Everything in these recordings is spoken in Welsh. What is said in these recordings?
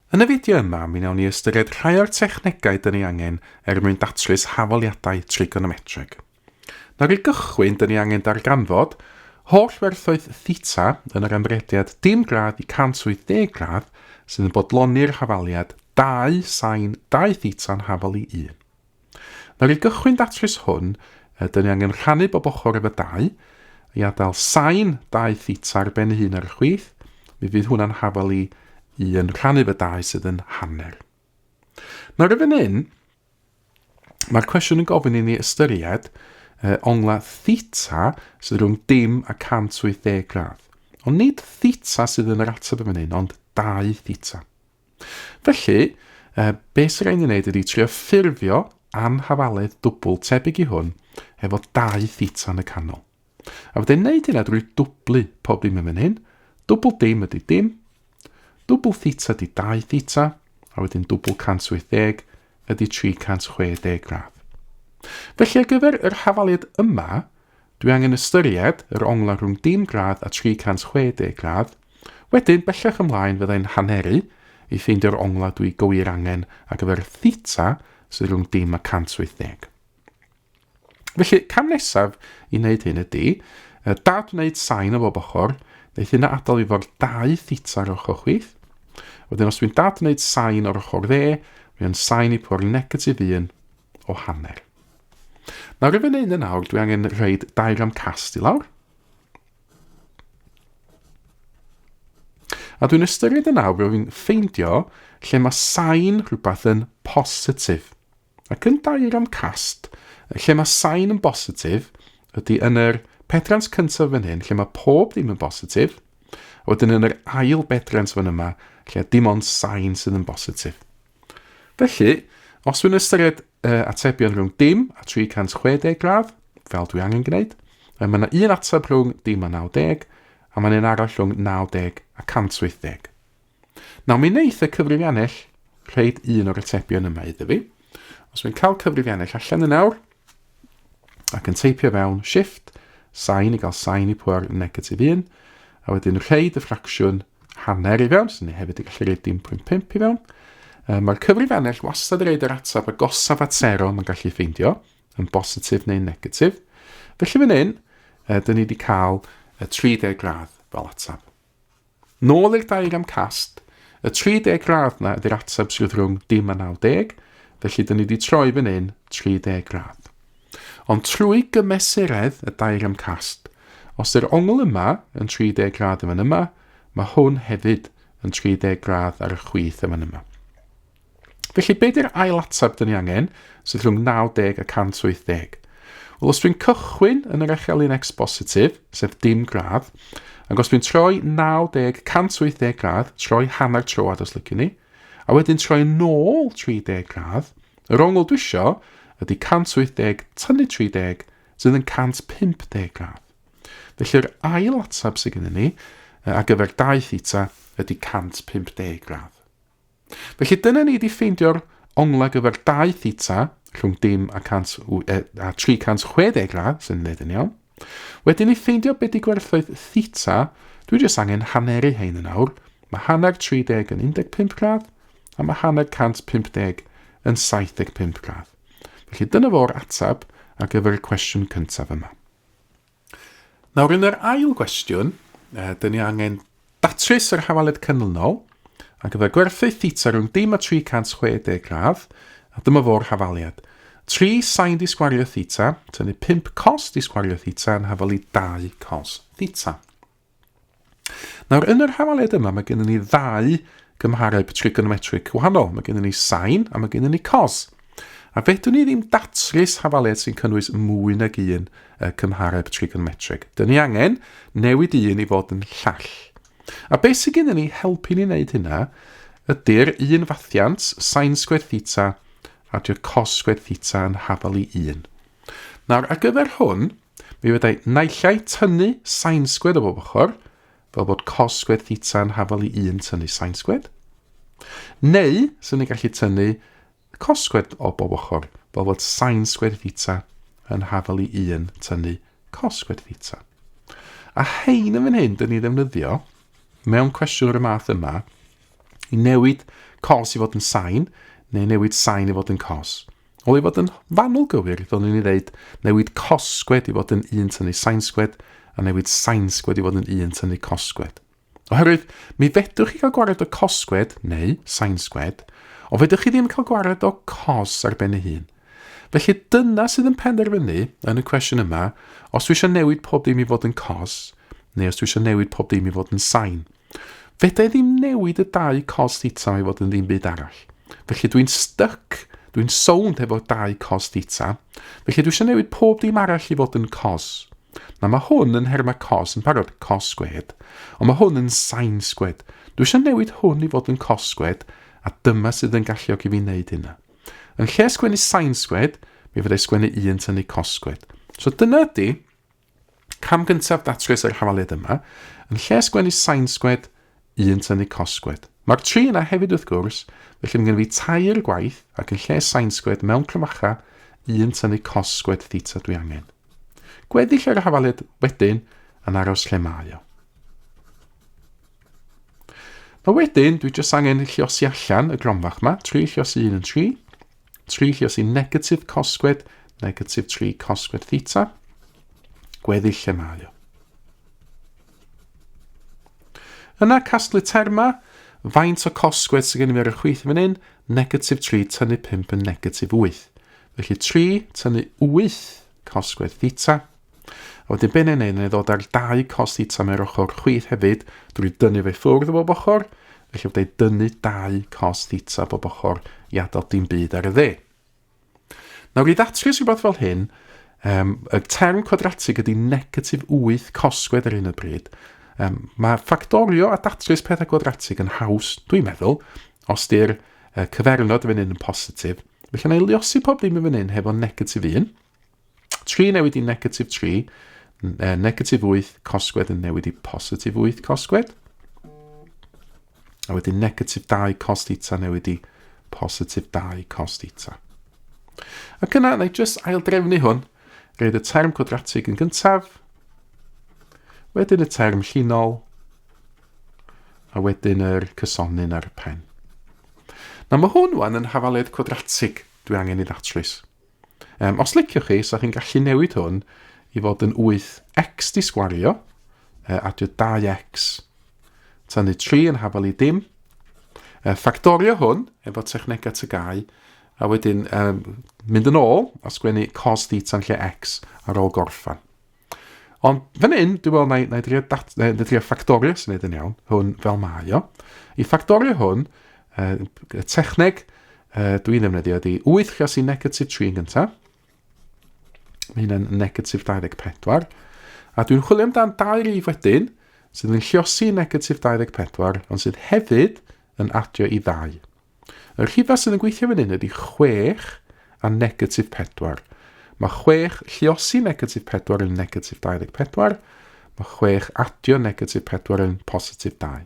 Yn y fideo yma, mi wnawn ni ystyried rhai o'r technegau dyn ni angen mwyn datrys hafaliadau trigonometrig. Nawr i gychwyn, dyn ni angen darganfod holl werthoedd theta yn yr ymrediad dim gradd i 180 gradd sydd yn bodloni'r hafaliad 2 sin 2 theta'n hafal i 1. Nawr i gychwyn datrys hwn, dyn ni angen rhannu bob ochr efo 2 i adael sin 2 theta ar ben hun ar y chwith, mi fydd hwnna'n hafal i 1 rhannu efo 2 sydd yn hanner. Nawr y fan hyn, mae'r cwestiwn yn gofyn i ni ystyried ongla theta sydd rhwng dim a 180 gradd. Ond nid theta sydd yn yr ateb yn fan hyn, ond 2 theta. Felly, beth sy'n rhaid i wneud ydy trio ffurfio anhafaledd dwbl tebyg i hwn efo 2 theta yn y canol. A fydda'n wneud hynna drwy dwblu pob dim yn fan hyn. Dwbl dim ydy dim, dwbl theta ydy 2 theta, a wedyn dwbl 180 ydy 360 gradd. Felly ar gyfer yr hafaliad yma, dwi angen ystyried yr ongla rhwng dim gradd a 360 gradd. Wedyn, bellach ymlaen fyddai'n haneri i ffeindio'r ongla dwi gywir angen ar gyfer theta sydd rhwng dim a 180. Felly, cam nesaf i wneud hyn ydy, dad wneud sin o bob ochr, neith hynna adael i fod 2 theta ar ochr chwith. Wedyn, os dwi'n dad wneud sin o'r ochr dde, mae'n sin i pwyr negatif 1 o hanner. Nawr i fan hyn yn awr, dwi angen rhaid diagram cast i lawr. A dwi'n ystyried yn awr rwy'n ffeindio lle mae sin rhywbeth yn positif. Ac yn diagram cast, lle mae sin yn positif, ydy yn yr pedrans cyntaf fan hyn, lle mae pob ddim yn positif, a wedyn yn yr ail bedrans fan yma, lle dim ond sin sydd yn positif. Felly, os dwi'n ystyried atebion rhwng dim a 360 gradd, fel dwi angen gwneud, mae yna un ateb rhwng dim a 90, a mae'n un arall rhwng 90 a 180. Nawr, mi wneith y cyfrifiannell rhaid un o'r atebion yma iddo fi. Os dwi'n cael cyfrifiannell allan yn awr, ac yn teipio fewn shift, sin i gael sin i pwyr negatif 1, a wedyn rhaid y ffracsiwn hanner i fewn, sy'n ni hefyd i gallu rhaid 1.5 i fewn. Mae'r cyfrifiannell wastad yn rhaid yr ateb agosaf at 0 mae'n gallu ffeindio, yn positif neu negatif. Felly fan hyn, dyn ni wedi cael 30 gradd fel ateb. Nôl i'r diagram cast, y 30 gradd na ydy'r ateb sydd rhwng dim a 90, felly dyn ni wedi troi fan hyn 30 gradd. Ond trwy gymesuredd y diagram cast, os yw'r ongl yma yn 30 gradd yma yma, mae hwn hefyd yn 30 gradd ar y chwith yma yma. Felly, beth yw'r ail ateb dyn ni angen, sydd rhwng 90 a 180? Wel, os dwi'n cychwyn yn yr echelin x positif, sef dim gradd, ac os dwi'n troi 90, 180 gradd, troi hanner troad os lyci ni, a wedyn troi nôl 30 gradd, yr ongl dwi isio ydy 180 tynnu 30 sydd yn 150 gradd. Felly'r ail ateb sydd gennym ni ar gyfer 2 theta ydy 150 gradd. Felly dyna ni wedi ffeindio'r ongla gyfer 2 theta rhwng dim a 360 gradd, sy'n neud yn iawn. Wedyn ni ffeindio beth i gwerthoedd theta, dwi jyst angen haneri hein yn awr. Mae hanner 30 yn 15 gradd, a mae hanner 150 yn 75 gradd. Felly dyna fo'r ateb ar gyfer y cwestiwn cyntaf yma. Nawr yn yr ail gwestiwn, dyn ni angen datrys yr hafaliad canlynol, a gyfer gwerthoedd theta rhwng dim a 360 gradd, a dyma fo'r hafaliad. 3 sin di sgwario theta, tynnu 5 cos di sgwario theta yn hafal i 2 cos theta. Nawr, yn yr hafaliad yma, mae gennym ni 2 gymhareb trigonometrig wahanol. Mae gennym ni sin a mae gennym ni cos. A fedrwn ni ddim datrys hafaliad sy'n cynnwys mwy nag un cymhareb trigonometrig. Dyn ni angen newid un i fod yn llall. A beth sydd gennym ni helpu ni wneud hynna ydy'r un fathiant sin sgwedd theta a di'r cos sgwedd theta yn hafal i 1. Nawr, ar gyfer hwn, mi fyddai naillai tynnu sin sgwedd o bob ochr, fel bod cos sgwedd theta yn hafal i 1 tynnu sin sgwedd. Neu, sy'n ni gallu tynnu cos sgwedd o bob ochr, fel bod sin sgwedd theta yn hafal i 1 tynnu cos sgwedd theta. A hein yn fan hyn, dyn ni ddefnyddio, mewn cwestiwn o'r math yma, I newid cos i fod yn sin, neu newid sin i fod yn cos. O i fod yn fanwl gywir, ddylwn ni ddeud newid cosgwed i fod yn 1 tynnu sin sgwed, a newid sin sgwed i fod yn 1 tynnu cosgwed. Oherwydd, mi fedrwch chi cael gwared o cosgwed, neu sin sgwed, o fedrwch chi ddim cael gwared o cos ar ben ei hun. Felly dyna sydd yn penderfynu yn y cwestiwn yma, os dwi eisiau newid pob dim i fod yn cos, neu os dwi eisiau newid pob dim i fod yn sin. Fedra i ddim newid y 2 cos theta i fod yn ddim byd arall. Felly dwi'n stuck, dwi'n sownd efo 2 cos theta, felly dwi eisiau newid pob dim arall i fod yn cos. Na mae hwn yn herma cos yn parod cos sgwed, ond mae hwn yn sin sgwed. Dwi eisiau newid hwn i fod yn cos sgwed, a dyma sydd yn galluog i fi wneud hynna. Yn lle sgwennu sin sgwed, mi fyddai sgwennu 1 tynnu cos sgwed. So dyna ydy cam gyntaf datrys yr hafaliad yma. Yn lle sgwennu sin sgwed, 1 tynnu cos sgwed. Mae'r 3 yna hefyd wrth gwrs, felly mae gen fi 3 gwaith, ac yn lle sin sgwed mewn crymacha, 1 tynnu cos sgwed theta dwi angen. Gweddill yr hafaliad wedyn yn aros lle mae o. Mae wedyn, dwi jyst angen lliosi allan y gronfach yma, 3 lliosi 1 yn 3, 3 lliosi negatif cos sgwed, negatif 3 cos sgwed theta, gweddill lle mae o. Yna casglu terma, faint o cos sgwed sydd gen i fi ar y chwith fan hyn, negatif 3 tynnu 5 yn negatif 8. Felly 3 tynnu 8 cos sgwed theta. A wedyn ben yn ein ddod ar 2 cos theta mewn ochr chwith hefyd, drwy dynnu fe ffwrdd o bob ochr, felly wedi'i dynnu 2 cos theta bob ochr i adael dim byd ar y dde. Nawr i ddatrys rhywbeth fel hyn, y term quadratig ydy negatif 8 cos sgwed ar un y bryd. Mae ffactorio a datrys pethau quadratig yn haws, dwi'n meddwl, os di'r cyfernod fan hyn yn positif. Felly na i liosi pob dim fan hyn hefo negatif 1. 3 newid i negatif 3, negatif 8 cos sgwed yn newid i positif 8 cos sgwed. A wedyn negatif 2 cos theta newid i positif 2 cos theta. Ac yna, na i jyst aildrefnu hwn, roed y term quadratig yn gyntaf, wedyn y term llinol, a wedyn yr cysonyn ar y pen. Na mae hwn wan yn hafaliad quadratig dwi angen i ddatrys. Os liciwch chi, so chi'n gallu newid hwn i fod yn 8x di sgwario, adio 2x, tynnu 3 yn hafal i dim, ffactorio hwn efo technegau tygau, a wedyn mynd yn ôl a sgwennu cos theta yn lle x ar ôl gorffan. Ond fan hyn, dwi'n meddwl na i drio ffactorio sy'n neud yn iawn, hwn fel mae o. I ffactorio hwn, y techneg dwi'n ddefnyddio ydy 8 lliosi negatif 3 yn gyntaf. Mae hynna'n negatif 24. A dwi'n chwilio amdan 2 rif wedyn, sydd yn lliosi negatif 24, ond sydd hefyd yn adio i 2. Y rhifa sydd yn gweithio fan hyn ydy 6 a negatif 4. Mae 6 lliosi negatif 4 yn negatif 24. Mae 6 adio negatif 4 yn positif 2.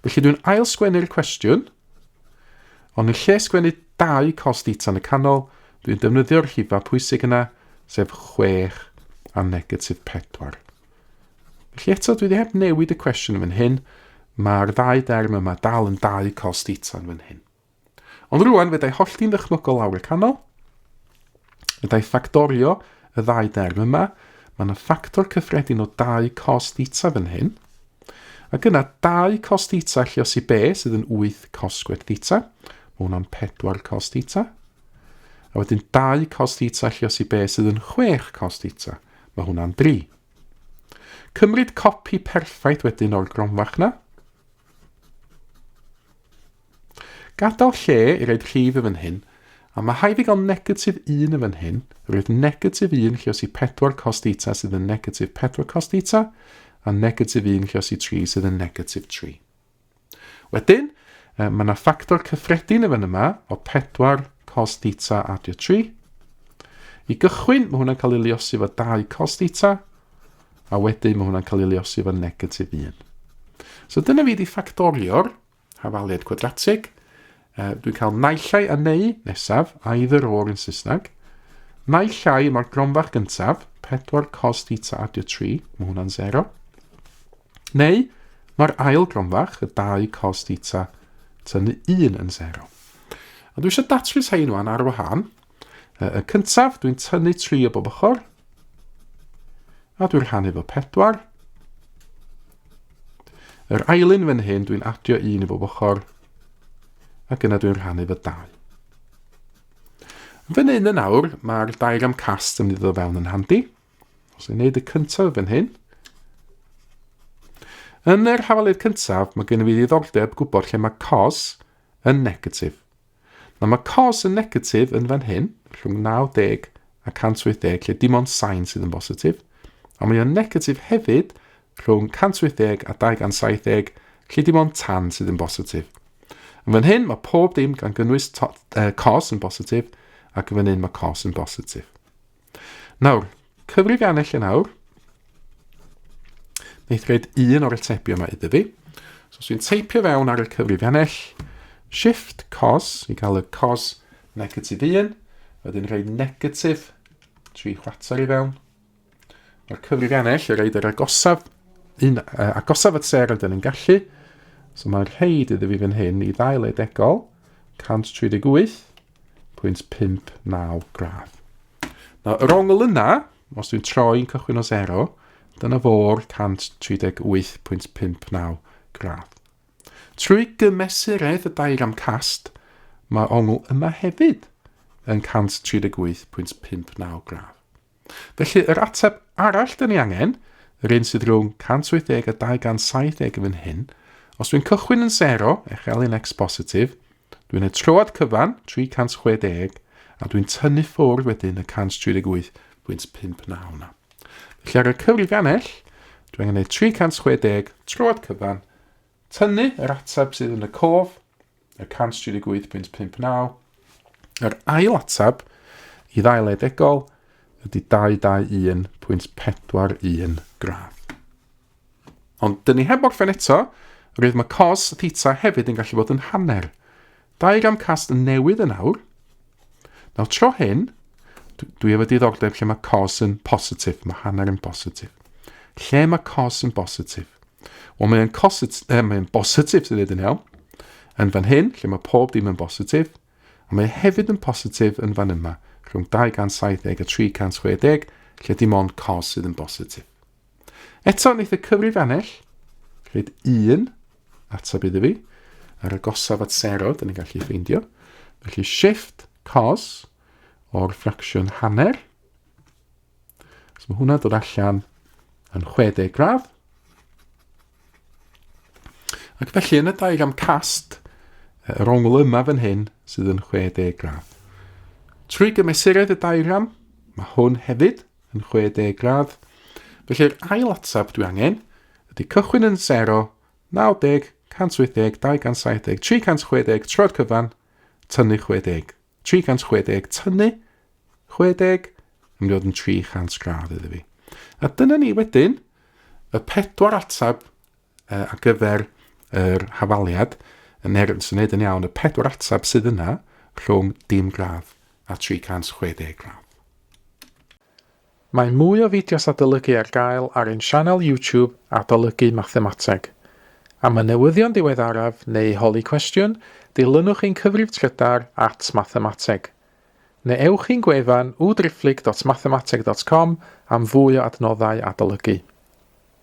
Felly dwi'n ail sgwennu'r cwestiwn, ond yn lle sgwennu 2 cos theta yn y canol, dwi'n defnyddio'r rhifa pwysig yna, sef 6 a negatif 4. Felly eto, dwi wedi heb newid y cwestiwn yn fan hyn, mae'r 2 derm yma dal yn 2 cos theta yn fan hyn. Ond rwan, fydai hollti'n ddychmygol lawr y canol, fydai ffactorio y 2 derm yma, mae yna ffactor cyffredin o 2 cos theta fan hyn, ac yna 2 cos theta lliosi b sydd yn 8 cos sgwed theta, mae hwnna'n 4 cos theta, a wedyn 2 cos theta lliosi b sydd yn 6 cos theta, mae hwnna'n 3. Cymryd copi perffaith wedyn o'r gronfach na. Gadael lle i roed rhif y fan hyn, a mae haid i gael negatif 1 y fan hyn, roed negatif 1 lliosi 4 cos theta sydd yn negatif 4 cos theta, a negatif 1 lliosi 3 sydd yn negatif 3. Wedyn, mae yna ffactor cyffredin y fan yma o 4 cos theta adio 3. I gychwyn, mae hwnna'n cael ei liosi fo 2 cos theta, a wedyn mae hwnna'n cael ei liosi fo negatif 1. So dyna fi di ffactorio'r hafaliad quadratig. Dwi'n cael naillai a neu nesaf, either or yn Saesneg. Naillai mae'r gronfach gyntaf, 4 cos theta adio 3, mae hwnna'n 0. Neu, mae'r ail gronfach, y 2 cos theta tynnu 1 yn 0. A dwi eisiau datrys hein wan ar wahân. Y cyntaf, dwi'n tynnu 3 o bob ochr. A dwi'n rhannu fo 4. Yr ailyn fan hyn, dwi'n adio 1 i bob ochr. Ac yna dwi'n rhannu fo 2. Fan hyn yn awr, mae'r diagram cast yn mynd i ddod fewn yn handi. Os i'n neud y cyntaf fan hyn. Yn yr hafaliad cyntaf, mae gen i fi ddiddordeb gwybod lle mae cos yn negatif. Mae cos yn negatif yn fan hyn, rhwng 90 a 180, lle dim ond sain sydd yn bositif. A mae o'n negatif hefyd rhwng 180 a 270, lle dim ond tan sydd yn bositif. Yn fan hyn, mae pob dim gan gynnwys cos yn bositif, ac yn fan hyn mae cos yn bositif. Nawr, cyfrifiannell yn awr. Neith roed 1 o'r atebion yma iddo fi. So, os dwi'n teipio fewn ar y cyfrifiannell, shift cos, i gael y cos negatif 1, wedyn roed negatif 3 chwarter i fewn. Mae'r cyfrifiannell yn roed yr agosaf at 0 dyn ni'n gallu. So mae'r rhaid iddo fi fan hyn i ddail edegol 138.59 gradd. Nawr, yr ongl yna, os dwi'n troi'n cychwyn o 0, dyna fo'r 138.59 gradd. Trwy gymesuraeth y diagram cast, mae ongl yma hefyd yn 138.59 gradd. Felly, yr ateb arall dyn ni angen, yr un sydd rhwng 180 a 270 fan hyn, os dwi'n cychwyn yn 0, uchel un x positif, dwi'n ei troad cyfan, 360, a dwi'n tynnu ffwrdd wedyn y 138.59 yna. Felly ar y cyfrifiannell, dwi'n gwneud 360, troad cyfan, tynnu yr ateb sydd yn y cof, y 138.59. Yr ail ateb i ddail edegol ydy 221.41 gradd. Ond dyn ni heb orffen eto, roedd mae cos theta hefyd yn gallu bod yn hanner. Diagram cast yn newydd yn awr. Nawr tro hyn, dwi efo diddordeb lle mae cos yn positif, mae hanner yn positif. Lle mae cos yn positif? Wel, mae'n positif sydd wedi yn iawn. Yn fan hyn, lle mae pob dim yn positif. A mae hefyd yn positif yn fan yma, rhwng 270 a 360, lle dim ond cos sydd yn positif. Eto, wneith y cyfrifiannell, rhaid 1 ateb iddo fi, ar agosaf at 0, dyn ni'n gallu ffeindio. Felly shift cos o'r ffracsiwn hanner. So mae hwnna dod allan yn 60 gradd. Ac felly yn y diagram cast, yr ongl yma fan hyn sydd yn 60 gradd. Trwy gymesuriad y diagram, mae hwn hefyd yn 60 gradd. Felly'r ail ateb dwi angen ydy cychwyn yn 0, 90, 180, 270, 360, troed cyfan, tynnu 60. 360, tynnu 60, yn dod yn 300 gradd iddo fi. A dyna ni wedyn, y 4 ateb ar gyfer yr hafaliad, yn wneud yn iawn, y 4 ateb sydd yna rhwng 0 gradd a 360 gradd. Mae mwy o fideos adolygu ar gael ar ein sianel YouTube Adolygu Mathemateg. Am y newyddion diweddaraf neu holi cwestiwn, dilynwch ein cyfrif trydar @mathemateg. Neu ewch i'n gwefan www.mathemateg.com am fwy o adnoddau adolygu.